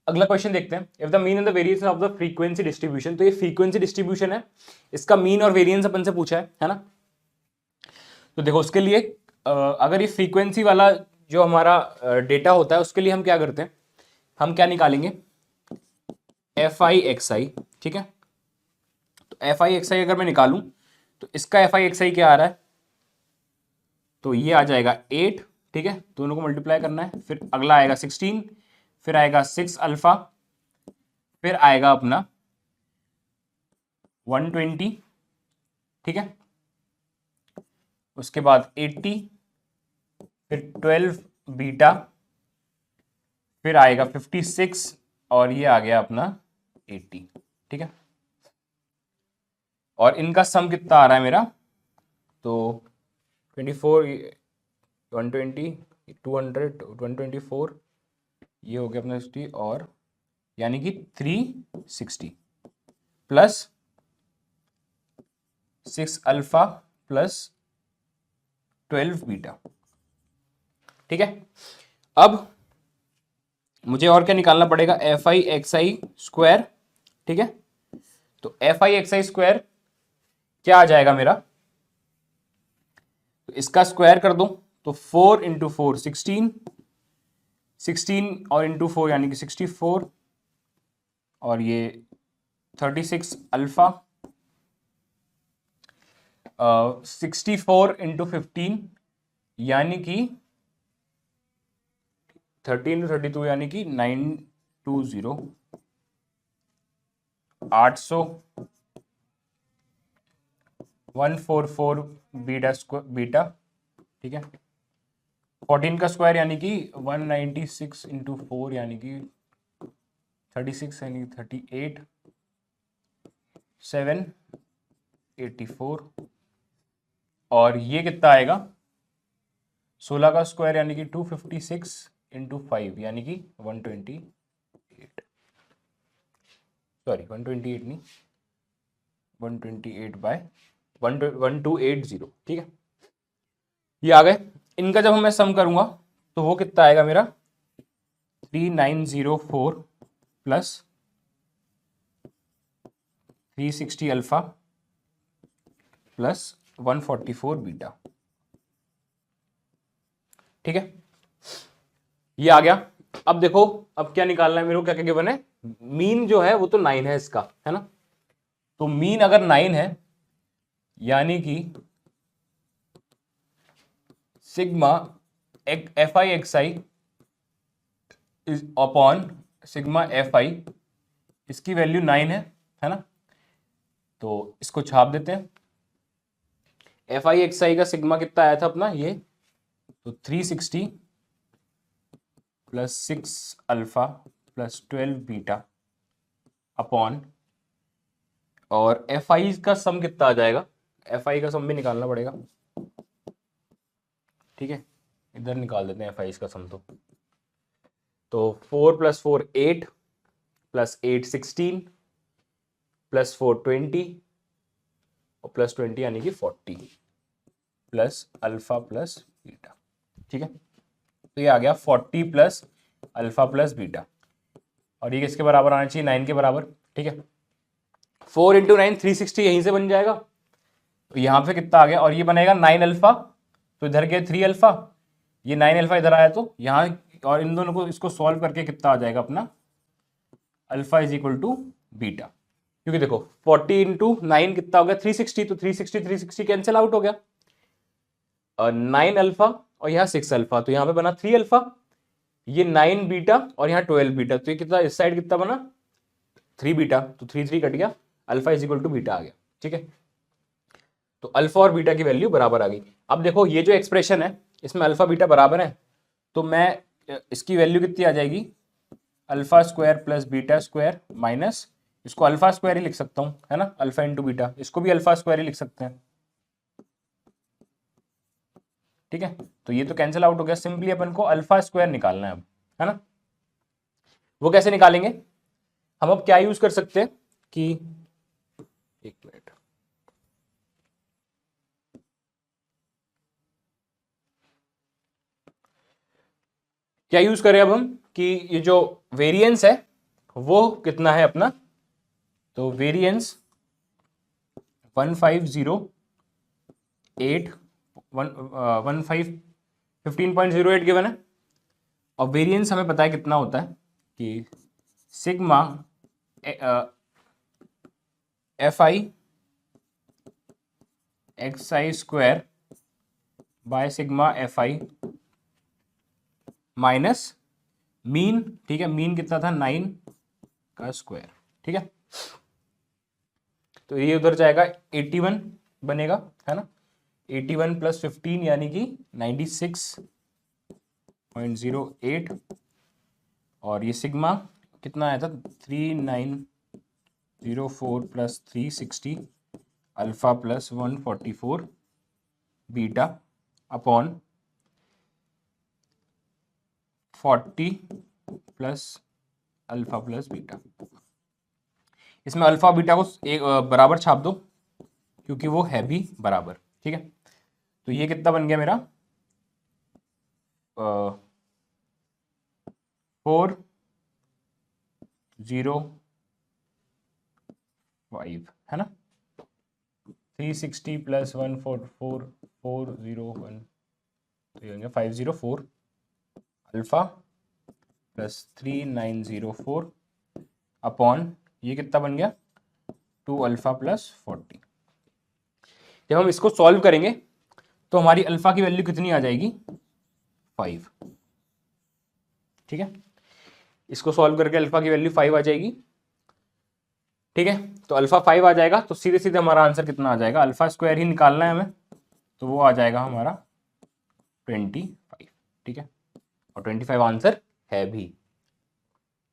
अगला क्वेश्चन देखते हैं। If the mean and the variance of the frequency distribution, तो ये फ्रीक्वेंसी डिस्ट्रीब्यूशन है, इसका मीन और वेरिएंस अपन से पूछा है ना। तो देखो उसके लिए अगर ये फ्रीक्वेंसी वाला जो हमारा डेटा होता है उसके लिए हम क्या करते हैं, हम क्या निकालेंगे, एफ आई एक्स आई। ठीक है, तो एफ आई एक्स आई अगर मैं निकालूं तो इसका एफ आई एक्स आई क्या आ रहा है, तो ये आ जाएगा 8। ठीक है, दोनों को मल्टीप्लाई करना है, फिर अगला आएगा 16, फिर आएगा 6 अल्फा, फिर आएगा अपना 120। ठीक है, उसके बाद 80, फिर 12 बीटा, फिर आएगा 56, और ये आ गया अपना 80। ठीक है, और इनका सम कितना आ रहा है मेरा, तो 24, 120, 200, 124, ये हो गया अपना 60, और यानी कि 360 प्लस 6 अल्फा प्लस 12 बीटा। ठीक है, अब मुझे और क्या निकालना पड़ेगा, F I x I square. ठीक है, तो F I x I square क्या आ जाएगा मेरा, तो इसका स्क्वायर कर दो, तो 4 इंटू 4 16, 16 और इंटू 4 यानी कि 64, और ये 36 अल्फा, 64 इंटू 15 यानी कि 30 इंटू 32 यानी कि 920, 800, 144 बीटा बीटा। ठीक है, 14 का स्क्वायर यानी कि 196 इंटू 4 यानी कि 36 यानी कि 38, 784, और ये कितना आएगा, 16 का स्क्वायर यानी कि 256 इंटू 5 यानी कि 128, सॉरी 128 नहीं, 128 बाय 1280। ठीक है, ये आ गए। इनका जब मैं सम करूंगा तो वो कितना आएगा मेरा, 3904 प्लस 360 अल्फा प्लस 144 बीटा। ठीक है, ये आ गया। अब देखो, अब क्या निकालना है मेरे को, क्या क्या गिवन है, मीन जो है वो तो 9 है इसका, है ना। तो मीन अगर 9 है यानी कि sigma F I x I is upon sigma F I, इसकी वैल्यू 9 है ना। तो इसको छाप देते हैं, एफ आई एक्स आई का सिग्मा कितना आया था अपना ये, तो 360 plus 6 alpha plus 12 beta upon, और एफ आई का सम कितना आ जाएगा, एफ आई का सम भी निकालना पड़ेगा। ठीक है, इधर निकाल देते हैं एफ आई का सम। तो 4 प्लस 4 8 प्लस 8 16 प्लस 4 20 और प्लस 20 यानी कि 40 प्लस अल्फा प्लस बीटा। ठीक है, तो ये आ गया 40 प्लस अल्फा प्लस बीटा, और ये किसके बराबर आना चाहिए, 9 के बराबर। ठीक है, 4 इंटू 9 360 यहीं से बन जाएगा, तो यहाँ पे कितना आ गया, और ये बनेगा 9 अल्फा, तो इधर के 3 अल्फा, ये 9 अल्फा इधर आया, तो यहाँ और इन दोनों को इसको सॉल्व करके कितना आ जाएगा अपना, alpha is equal to beta. क्योंकि देखो 40 इंटू 9 कितना हो गया 360, तो 360 कैंसिल आउट हो गया, 9 अल्फा और यहाँ 6 अल्फा, तो यहाँ पे बना 3 अल्फा, ये 9 बीटा और यहाँ 12 बीटा, तो ये कितना, इस साइड कितना बना 3 बीटा, तो 3 3 कट गया, alpha is equal to beta आ गया। ठीक है, तो अल्फा और बीटा की वैल्यू बराबर आ गई। अब देखो ये जो एक्सप्रेशन है इसमें अल्फा बीटा बराबर है, तो मैं इसकी वैल्यू कितनी आ जाएगी, alpha square plus beta square minus, इसको अल्फा स्क्वायर ही लिख सकता हूं, है ना, अल्फा इंटू बीटा, इसको भी अल्फा स्क्वायर ही लिख सकते हैं। ठीक है, तो ये तो कैंसिल आउट हो गया, सिंपली अपन को अल्फा स्क्वायर निकालना है अब, है ना। वो कैसे निकालेंगे, हम अब क्या यूज कर सकते हैं कि, एक मिनट, क्या यूज करें अब हम कि ये जो वेरिएंस है वो कितना है अपना, तो वेरिएंस 1508 1508 गिवन है, और वेरिएंस हमें पता है कितना होता है कि sigma F I x I square by sigma F I minus mean, ठीक है, मीन कितना था 9 का स्क्वायर, ठीक है। तो ये उधर जाएगा 81 बनेगा, है ना, 81 प्लस 15 यानी कि 96.08, और ये सिग्मा कितना आया था 3904 plus 360 alpha plus 144 beta upon 40 plus alpha plus beta. इसमें अल्फा बीटा को एक बराबर छाप दो क्योंकि वो है भी बराबर, ठीक है। तो ये कितना बन गया मेरा 405, है ना, 360 प्लस 144 401, तो ये होंगे 504 अल्फा प्लस 3904 अपॉन ये कितना बन गया 2 अल्फा प्लस 40। जब हम इसको सॉल्व करेंगे तो हमारी अल्फा की वैल्यू कितनी आ जाएगी 5, ठीक है। इसको सॉल्व करके अल्फा की वैल्यू 5 आ जाएगी, ठीक है। तो अल्फा 5 आ जाएगा तो सीधे सीधे हमारा आंसर कितना आ जाएगा, अल्फा स्क्वायर ही निकालना है हमें, तो वो आ जाएगा हमारा 25, ठीक है, और 25 आंसर है भी।